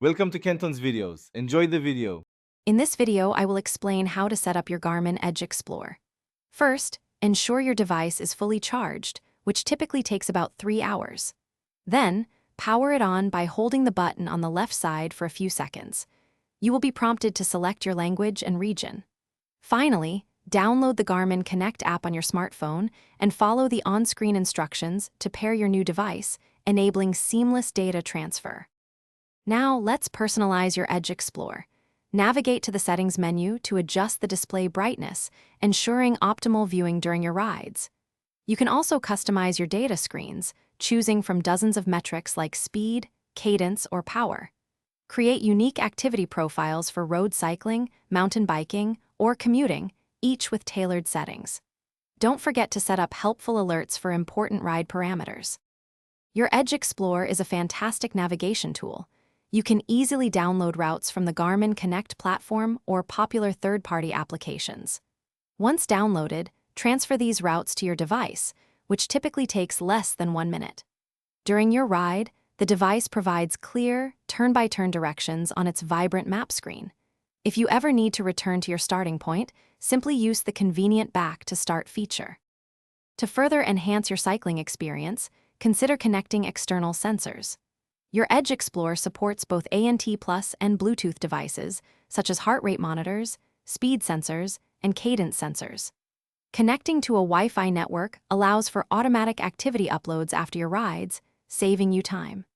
Welcome to Kenton's videos. Enjoy the video. In this video, I will explain how to set up your Garmin Edge Explore. First, ensure your device is fully charged, which typically takes about 3 hours. Then, power it on by holding the button on the left side for a few seconds. You will be prompted to select your language and region. Finally, download the Garmin Connect app on your smartphone and follow the on-screen instructions to pair your new device, enabling seamless data transfer. Now, let's personalize your Edge Explore. Navigate to the Settings menu to adjust the display brightness, ensuring optimal viewing during your rides. You can also customize your data screens, choosing from dozens of metrics like speed, cadence, or power. Create unique activity profiles for road cycling, mountain biking, or commuting, each with tailored settings. Don't forget to set up helpful alerts for important ride parameters. Your Edge Explore is a fantastic navigation tool. You can easily download routes from the Garmin Connect platform or popular third-party applications. Once downloaded, transfer these routes to your device, which typically takes less than 1 minute. During your ride, the device provides clear, turn-by-turn directions on its vibrant map screen. If you ever need to return to your starting point, simply use the convenient Back to Start feature. To further enhance your cycling experience, consider connecting external sensors. Your Edge Explore supports both ANT+ and Bluetooth devices, such as heart rate monitors, speed sensors, and cadence sensors. Connecting to a Wi-Fi network allows for automatic activity uploads after your rides, saving you time.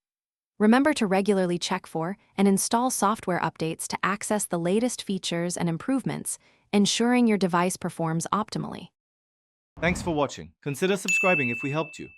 Remember to regularly check for and install software updates to access the latest features and improvements, ensuring your device performs optimally. Thanks for watching. Consider subscribing if we helped you.